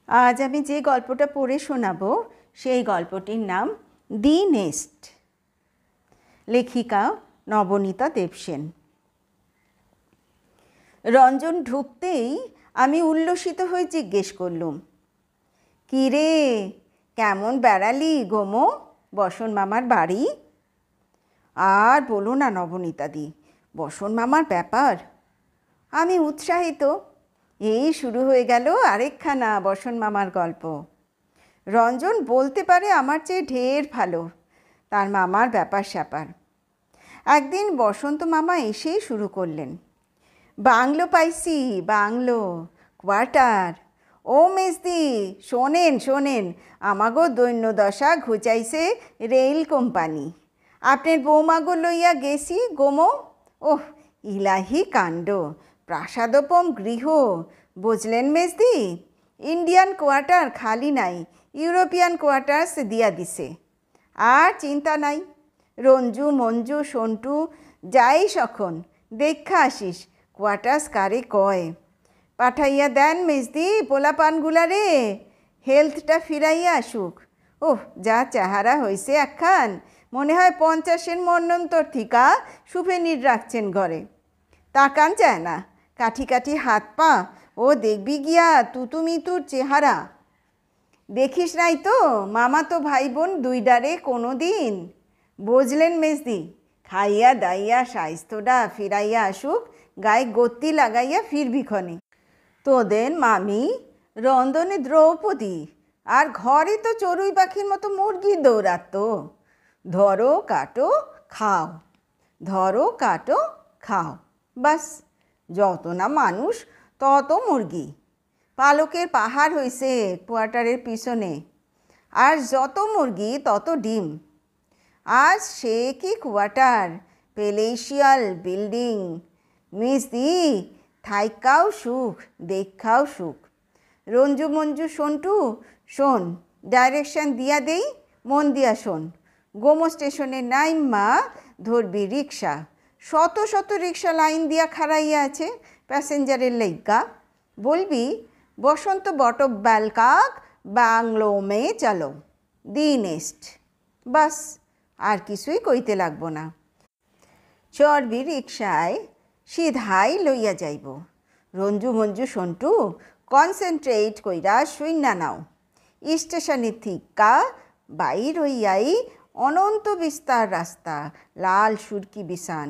আজ আমি যে গল্পটা পড়ে শোনাবো সেই গল্পটির নাম দি নেস্ট। লেখিকা নবনীতা দেবসেন। রঞ্জন ঢুকতেই আমি উল্লসিত হয়ে জিজ্ঞেস করলুম, কী রে, কেমন বেড়ালি গোমো বসন মামার বাড়ি? আর বলো না নবনীতাদি, বসন মামার ব্যাপার। আমি উৎসাহিত। এই শুরু হয়ে গেল আরেকখানা বসন মামার গল্প। রঞ্জন বলতে পারে আমার চেয়ে ঢের ভালো তার মামার ব্যাপার স্যাপার। একদিন বসন্ত মামা এসেই শুরু করলেন, বাংলো পাইছি, বাংলো, কোয়ার্টার। ও মেজদি, শোনেন শোনেন, আমাগো দৈন্যদশা ঘুচাইছে রেল কোম্পানি। আপনার বৌমাগো লইয়া গেছি গোমো। ওহ, ইলাহি কাণ্ড, প্রাসাদোপম গৃহ, বুঝলেন মেজদি? ইন্ডিয়ান কোয়ার্টার খালি নাই, ইউরোপিয়ান কোয়ার্টার্স দিয়া দিছে। আর চিন্তা নাই, রঞ্জু মঞ্জু সন্টু যাই সখন দেখা আসিস কোয়ার্টার্স কারে কয়। পাঠাইয়া দেন মেজদি পোলাপানগুলা রে, হেলথটা ফিরাইয়া আসুক। ওহ, যা চেহারা হয়েছে একখান, মনে হয় 50-এর মন্বন্তর থিকা সুফেনির রাখছেন ঘরে। তাকান যায় না, কাঠি কাঠি হাত পা, ও দেখবি গিয়া তুতুমিতুর চেহারা। দেখিস নাই তো মামা তো ভাই বোন দুইডারে কোনো দিন, বুঝলেন মেজদি? খাইয়া দাইয়া স্বাস্থ্যটা ফিরাইয়া আসুক, গায়ে গত্তি লাগাইয়া ফিরবি ক্ষণে। তোদের মামি রন্ধনে দ্রৌপদী, আর ঘরে তো চড়ুই পাখির মতো মুরগি দৌড়াতো। ধরো কাটো খাও, ধরো কাটো খাও, বাস। যত না মানুষ তত মুরগি। পালকের পাহাড় হইছে কোয়ার্টারের পিছনে, আর যত মুরগি তত ডিম। আজ সে কি কোয়ার্টার, প্যালেশিয়াল বিল্ডিং। মিসদি, থাইকাও সুখ, দেখাও সুখ। রঞ্জু মঞ্জু সন্টু শোন, ডাইরেকশন দিয়া দেই, মন দিয়া শোন। গোমো স্টেশনে নাইমা ধরবি রিক্সা, শত শত রিক্সা লাইন দিয়া খাড়াইয়া আছে প্যাসেঞ্জারের লইগা। বলবি বসন্ত বটব ব্যালকাক বাংলো মে চলো, দি নেস্ট। বাস, আর কিছুই কইতে লাগবো না। চড়বি রিক্সায়, সিধাই লইয়া যাইব। রঞ্জু মঞ্জু সন্টু কনসেন্ট্রেট কইরা শুইনা নাও। স্টেশনের থিকা বাইর হইয়াই অনন্ত বিস্তার রাস্তা, লাল সুরকি বিছান,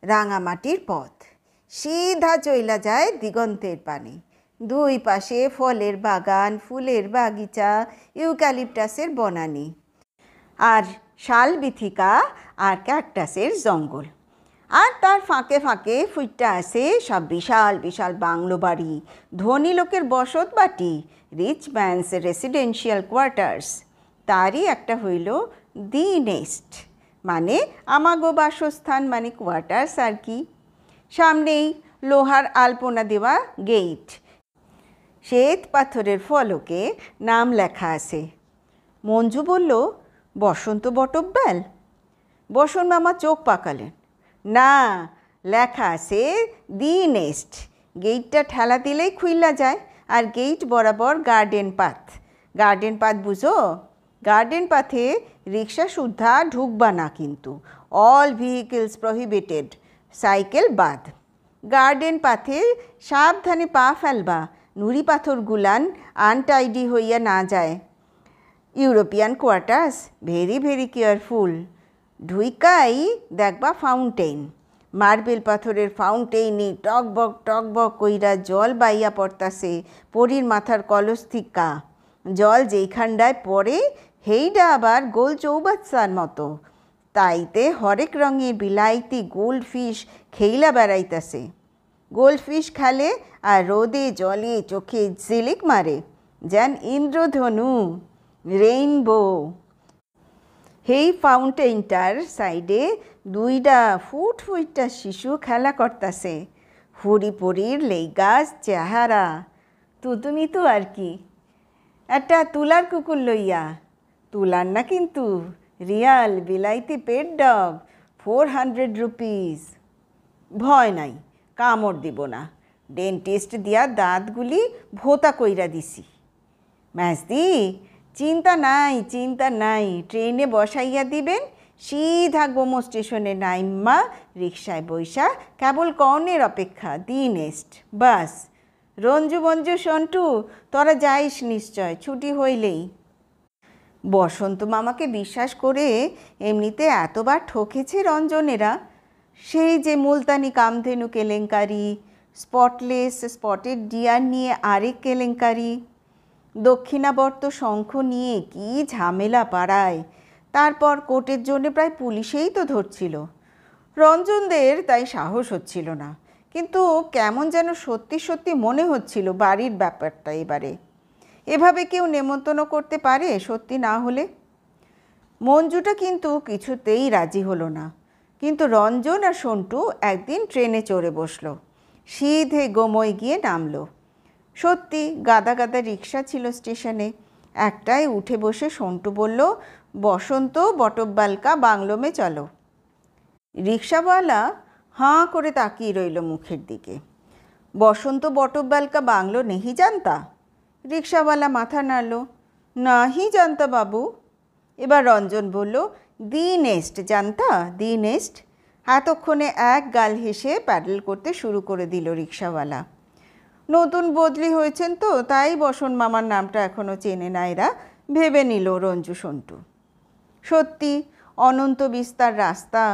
রাঙামাটির পথ, সিধা চইলা যায় দিগন্তের পানে। দুই পাশে ফলের বাগান, ফুলের বাগিচা, ইউক্যালিপটাসের বনানি, আর শাল বিথিকা আর ক্যাকটাসের জঙ্গল। আর তার ফাঁকে ফাঁকে ফুইটটা আছে সব বিশাল বিশাল বাংলো বাড়ি, ধনী লোকের বসত বাটি, রিচ ম্যানস রেসিডেন্সিয়াল কোয়ার্টার্স। তারই একটা হইল দি নেস্ট, মানে আমাগো বাসস্থান, মানে কোয়ার্টার্স আর কি। সামনেই লোহার আলপনা দেওয়া গেট, শ্বেত পাথরের ফলকে নাম লেখা আছে। মঞ্জু বলল, বসন্ত বটব্যাল? বসন মামা চোখ পাকালেন, না, লেখা আছে দি নেস্ট। গেটটা ঠেলা দিলেই খুইলা যায়, আর গেট বরাবর গার্ডেন পাথ। গার্ডেন পাথ বুঝো? গার্ডেন পাথে রিক্সা সুদ্ধা ঢুকবা না কিন্তু, অল ভেহিকেলস প্রহিবিটেড, সাইকেল বাদ। গার্ডেন পাথে সাবধানে পা ফেলবা, নুড়ি পাথর গুলান আনটাইডি হইয়া না যায়। European quarters, very very careful. ঢুইকাই দেখবা ফাউন্টেন, মার্বেল পাথরের ফাউন্টেইনে টকবক কইরা জল বাইয়া পড়তাছে পরীর মাথার কলস থিকা। জল যেইখানটায় পড়ে হেইডা আবার গোল চৌবাচ্চার মতো, তাইতে হরেক রঙের বিলাইতি গোল্ড ফিশ খেইলা বেড়াইতাছে। গোল্ড ফিশ খেলে আর রোদে জলে চোখে ঝিলিক মারে, যেন ইন্দ্রধনু, রেইনবো। হেই ফাউন্টেইনটার সাইডে দুইটা ফুটটা শিশু খেলা করতাছে, হুড়ি পরির লেগাস চেহারা, তুমি তো আর কি। একটা তুলার কুকুর লইয়া, তুলার না কিন্তু, রিয়াল বিলাইতি পেট ডগ, 400 রুপিস। ভয় নাই, কামড় দিব না, ডেন্টিস্ট দিয়া দাঁতগুলি ভোতা কইরা দিছি। ম্যাসদি, চিন্তা নাই, ট্রেনে বসাইয়া দিবেন, সিধা গোমো স্টেশনে নাইম্মা রিক্সায় বৈশা কেবল কর্ণের অপেক্ষা, দি নেক্সট, বাস। রঞ্জু মঞ্জু সন্টু, তোরা যাইস নিশ্চয়, ছুটি হইলেই। বসন্ত মামাকে বিশ্বাস করে এমনিতে এতবার ঠকেছে রঞ্জনেরা। সেই যে মুলতানি কামধেনু কেলেঙ্কারি, স্পটেড ডিয়ার নিয়ে আরেক কেলেঙ্কারি, দক্ষিণাবর্ত শঙ্খ নিয়ে কি ঝামেলা পাড়ায়, তারপর কোর্টের জন্যে প্রায় পুলিশেই তো ধরছিল। রঞ্জনদের তাই সাহস হচ্ছিল না, কিন্তু কেমন যেন সত্যি সত্যি মনে হচ্ছিল বাড়ির ব্যাপারটা এবারে। এভাবে কেউ নেমন্তন্ন করতে পারে সত্যি না হলে? মঞ্জুটা কিন্তু কিছুতেই রাজি হলো না। কিন্তু রঞ্জন আর সন্টু একদিন ট্রেনে চড়ে বসলো, সিধে গোময় গিয়ে নামলো। সত্যি গাদা গাদা রিক্সা ছিল স্টেশনে। একটায় উঠে বসে সন্টু বলল, বসন্ত বটব্বালকা বাংলো মে চলো। রিক্সাওয়ালা হাঁ করে তাকিয়ে রইল মুখের দিকে। বসন্ত বটব্বালকা বাংলো নেহি জানতা? রিক্সাওয়ালা মাথা নাড়ল, নাহি জানতা বাবু। এবার রঞ্জন বলল, দি নেক্সট জানতা, দি নেক্সট। এতক্ষণে এক গাল হেসে প্যাডেল করতে শুরু করে দিল রিক্সাওয়ালা। নতুন বদলি হয়েছেন তো, তাই বসন মামার নামটা এখনও চেনে না এরা, ভেবে নিল রঞ্জু সন্টু। সত্যি অনন্ত বিস্তার রাস্তা,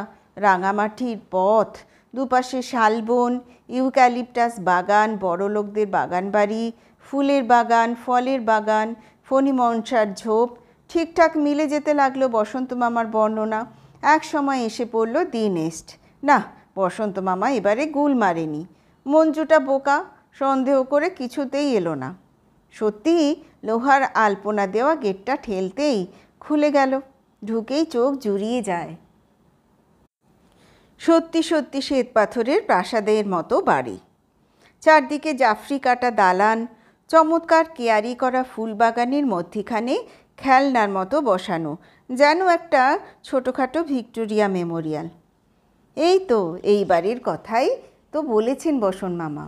রাঙামাটির পথ, দুপাশে শালবন, ইউক্যালিপটাস বাগান, বড়লোকদের বাগান বাড়ি, ফুলের বাগান, ফলের বাগান, ফণিমনসার ঝোপ, ঠিকঠাক মিলে যেতে লাগলো বসন্ত মামার বর্ণনা। এক সময় এসে পড়ল দি নেক্সট। না, বসন্ত মামা এবারে গুল মারেনি। মঞ্জুটা বোকা, সন্দেহ করে কিছুতেই এলো না। সত্যিই লোহার আলপনা দেওয়া গেটটা ঠেলতেই খুলে গেল, ঢুকেই চোখ জুড়িয়ে যায়। সত্যি সত্যি শ্বেত পাথরের প্রাসাদের মতো বাড়ি, চারদিকে জাফরি কাটা দালান, চমৎকার কেয়ারি করা ফুলবাগানের মধ্যিখানে খেলনার মতো বসানো, যেন একটা ছোটোখাটো ভিক্টোরিয়া মেমোরিয়াল। এই তো এই বাড়ির কথাই তো বলেছেন বসন মামা।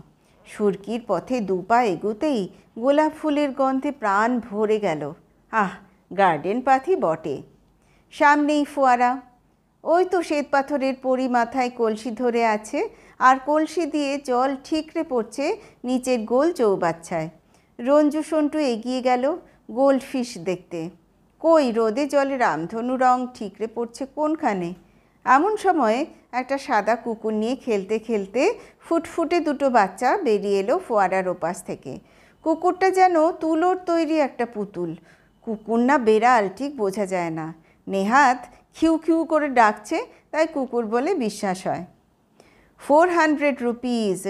সুরকির পথে দুপা এগুতেই গোলাপ ফুলের গন্ধে প্রাণ ভরে গেল। আহ, গার্ডেন পাথি বটে। সামনেই ফোয়ারা, ওই তো শ্বেত পাথরের পরি মাথায় কলসি ধরে আছে, আর কলসি দিয়ে জল ঠিকরে পড়ছে নিচের গোল চৌবাচ্চায়। রঞ্জু সন্টু এগিয়ে গেল গোল্ডফিশ দেখতে। কই, রোদে জলে রামধনু রং ঠিকরে পড়ছে কোনখানে? এমন সময়ে একটা সাদা কুকুর নিয়ে খেলতে খেলতে ফুটফুটে দুটো বাচ্চা বেরিয়ে এলো ফোয়ারার ওপাশ থেকে। কুকুরটা যেন তুলোর তৈরি একটা পুতুল। কুকুর না বেড়াল ঠিক বোঝা যায় না। নেহাত খিউ খিউ করে ডাকছে, তাই কুকুর বলে বিশ্বাস হয়। 400 রুপিস,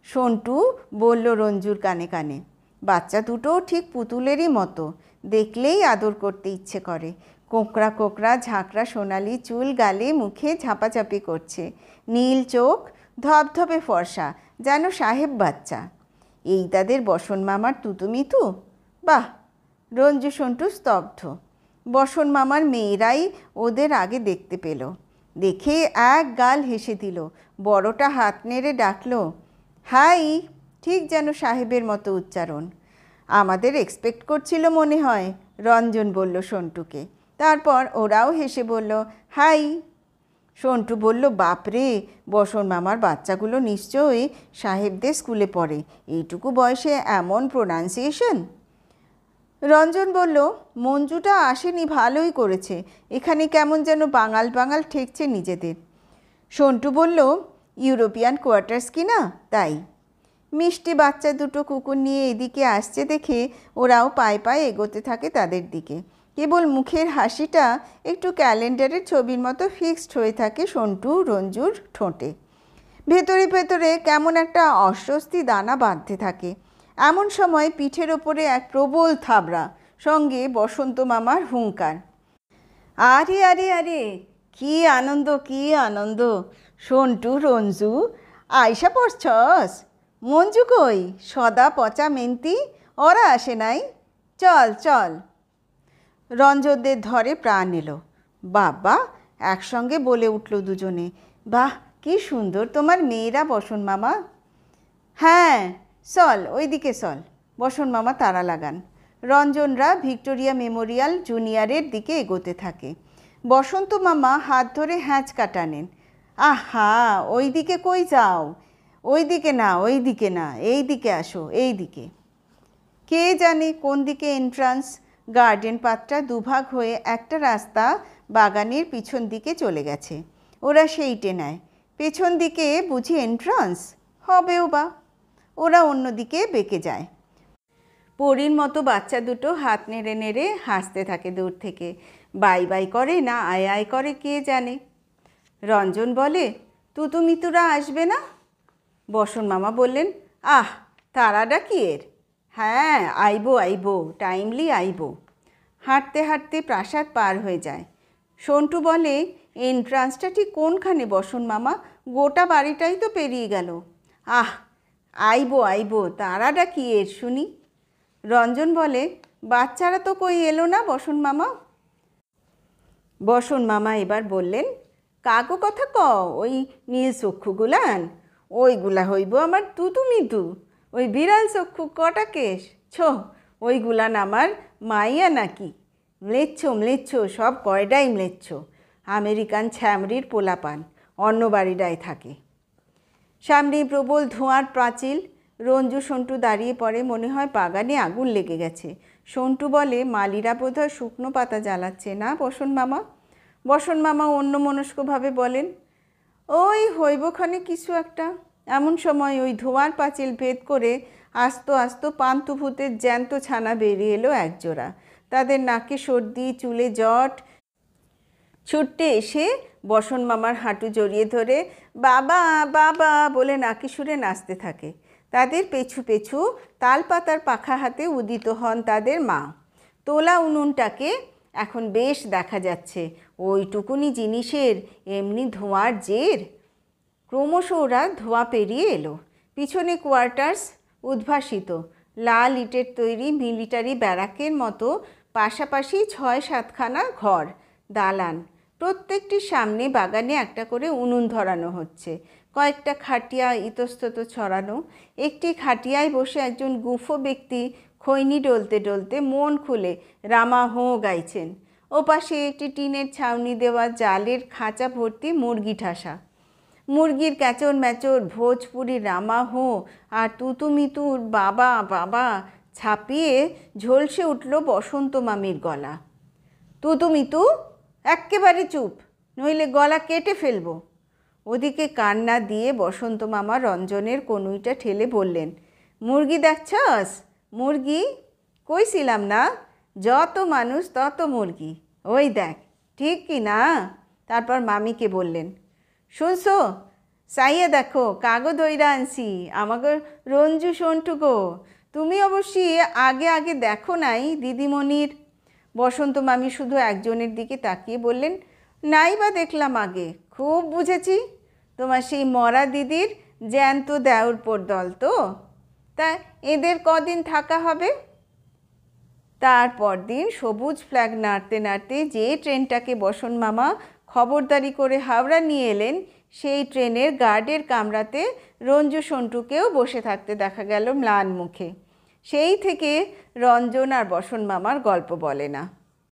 সন্টু বলল রঞ্জুর কানে কানে। বাচ্চা দুটো ঠিক পুতুলেরই মতো, দেখলেই আদর করতে ইচ্ছে করে। কোঁকড়া কোঁকড়া ঝাঁকড়া সোনালি চুল, গালে মুখে ঝাঁপাঝাঁপি করছে, নীল চোখ, ধপধপে ফর্সা, যেন সাহেব বাচ্চা। এই তাদের বসন মামার তুতুমিতু? বাহ! রঞ্জু সন্টু স্তব্ধ। বসন মামার মেয়েরাই ওদের আগে দেখতে পেল, দেখে এক গাল হেসে দিল, বড়টা হাত নেড়ে ডাকল, হাই, ঠিক যেন সাহেবের মতো উচ্চারণ। আমাদের এক্সপেক্ট করছিল মনে হয়, রঞ্জন বলল সন্টুকে। তারপর ওরাও হেসে বলল, হাই। সন্টু বলল, বাপরে, বসন মামার বাচ্চাগুলো নিশ্চয়ই সাহেবদের স্কুলে পড়ে, এইটুকু বয়সে এমন প্রোনাউন্সিয়েশন। রঞ্জন বলল, মঞ্জুটা আসেনি, ভালোই করেছে, এখানে কেমন যেন বাঙাল বাঙাল ঠেকছে নিজেদের। সন্টু বলল, ইউরোপিয়ান কোয়ার্টার্স কি না, তাই। মিষ্টি বাচ্চা দুটো কুকুর নিয়ে এদিকে আসছে দেখে ওরাও পায়ে পায়ে এগোতে থাকে তাদের দিকে। কেবল মুখের হাসিটা একটু ক্যালেন্ডারের ছবির মতো ফিক্সড হয়ে থাকে সন্টু রঞ্জুর ঠোঁটে। ভেতরে ভেতরে কেমন একটা অস্বস্তি দানা বাঁধতে থাকে। এমন সময় পিঠের ওপরে এক প্রবল থাবড়া, সঙ্গে বসন্ত মামার হুঙ্কার। আরে আরে আরে, কি আনন্দ, কি আনন্দ! সন্টু, রঞ্জু, আয়সা পড়ছস? মঞ্জু কই? সদা পচা মেন্তি, ওরা আসে নাই? চল চল। রঞ্জনদের ধরে প্রাণ এলো। বাবা, একসঙ্গে বলে উঠল দুজনে, বাহ, কি সুন্দর তোমার মেয়েরা বসন মামা। হ্যাঁ, চল ওইদিকে চল, বসন মামা তাড়া লাগান। রঞ্জনরা ভিক্টোরিয়া মেমোরিয়াল জুনিয়রের দিকে এগোতে থাকে। বসন্ত মামা হাত ধরে হ্যাঁচকা টানেন। আহা, ওই দিকে কই যাও? ওই দিকে না, ওই দিকে না, এই দিকে আসো, এই দিকে। কে জানে কোন দিকে এন্ট্রান্স। গার্ডেন পাথটা দুভাগ হয়ে একটা রাস্তা বাগানের পিছন দিকে চলে গেছে। ওরা সেইটে নেয়। পেছন দিকে বুঝি এন্ট্রান্স হবেও বা। ওরা অন্যদিকে বেঁকে যায়। পরীর মতো বাচ্চা দুটো হাত নেড়ে নেড়ে হাসতে থাকে দূর থেকে। বাই বাই করে না আয় আয় করে কে জানে। রঞ্জন বলে, তুতুমিতুরা আসবে না? বসন মামা বললেন, আহ, তারাটা কি এর? হ্যাঁ, আইবো আইবো, টাইমলি আইবো। হাঁটতে হাঁটতে প্রাসাদ পার হয়ে যায়। সন্টু বলে, এন্ট্রান্সটা ঠিক কোনখানে বসন মামা? গোটা বাড়িটাই তো পেরিয়ে গেল। আহ, আইবো আইবো, তারাটা কি এর শুনি। রঞ্জন বলে, বাচ্চারা তো কই এলো না বসন মামা। বসন মামা এবার বললেন, কাকো কথা ক, ওই নীল চক্ষুগুলান? ওইগুলা হইব আমার তুতুমিতু। ওই বিড়াল চক্ষু কটা কেশ ছো, ওইগুলান আমার মাইয়া নাকি? ম্লেচ্ছ ম্লেচ্ছ, সব কয়টাই ম্লেচ্ছ। আমেরিকান ছ্যামরির পোলাপান, অন্য বাড়িটায় থাকে। সামনে প্রবল ধোঁয়ার পাঁচিল। রঞ্জু সন্টু দাঁড়িয়ে পড়ে, মনে হয় বাগানে আগুন লেগে গেছে। সন্টু বলে, মালিরা বোধহয় শুকনো পাতা জ্বালাচ্ছে না বসন মামা? বসন মামা অন্যমনস্কভাবে বলেন, ওই হইবখানে কিছু একটা। এমন সময় ওই ধোঁয়ার পাঁচিল ভেদ করে আস্ত আস্ত পান্তুভূতের জ্যান্ত ছানা বেরিয়ে এলো একজোড়া। তাদের নাকে সর্দি, চুলে জট। ছুটতে এসে বসন মামার হাঁটু জড়িয়ে ধরে বাবা বাবা বলে নাকি সুরে নাচতে থাকে। তাদের পেছু পেছু তালপাতার পাখা হাতে উদিত হন তাদের মা। তোলা উনুনটাকে এখন বেশ দেখা যাচ্ছে। ওইটুকুনি জিনিসের এমনি ধোঁয়ার জের। ক্রমশ ওরা ধোঁয়া পেরিয়ে এলো। পিছনে কোয়ার্টার্স উদ্ভাসিত, লাল ইটের তৈরি মিলিটারি ব্যারাকের মতো পাশাপাশি 6-7খানা ঘর, দালান। প্রত্যেকটির সামনে বাগানে একটা করে উনুন ধরানো হচ্ছে। কয়েকটা খাটিয়া ইতস্তত ছড়ানো। একটি খাটিয়ায় বসে একজন গুফো ব্যক্তি খৈনি ডলতে ডলতে মন খুলে রামা হোঁ গাইছেন। ওপাশে একটি টিনের ছাউনি দেওয়া জালের খাঁচা ভর্তি মুরগি ঠাসা। মুরগির ক্যাচর ম্যাচর ভোজপুরি রামা হোঁ আর তুতুমিতুর বাবা বাবা ছাপিয়ে ঝলসে উঠল বসন্ত মামির গলা। তুতুমিতু, এক্কেবারে চুপ, নইলে গলা কেটে ফেলবো। ওদিকে কান্না দিয়ে বসন্ত মামা রঞ্জনের কনুইটা ঠেলে বললেন, মুরগি দেখছস? মুরগি কইছিলাম না, যত মানুষ তত মুরগি। ওই দেখ, ঠিক কি না? তারপর মামিকে বললেন, শুনছো, চাইয়া দেখো, কাগজ দইরা আনছি, আমাকে রঞ্জু সন্টু গো। তুমি অবশ্যই আগে আগে দেখো নাই দিদিমণির। বসন্ত মামি শুধু একজনের দিকে তাকিয়ে বললেন, নাই বা দেখলাম আগে, খুব বুঝেছি, তোমার সেই মরা দিদির জ্যান্ত দেওরপোর দল তো। তা এদের কদিন থাকা হবে? তারপর দিন সবুজ ফ্ল্যাগ নাড়তে নাড়তে যে ট্রেনটাকে বসন মামা খবরদারি করে হাওড়া নিয়ে এলেন, সেই ট্রেনের গার্ডের কামরাতে রঞ্জু সন্টুকেও বসে থাকতে দেখা গেল ম্লান মুখে। সেই থেকে রঞ্জন আর বসন মামার গল্প বলে না।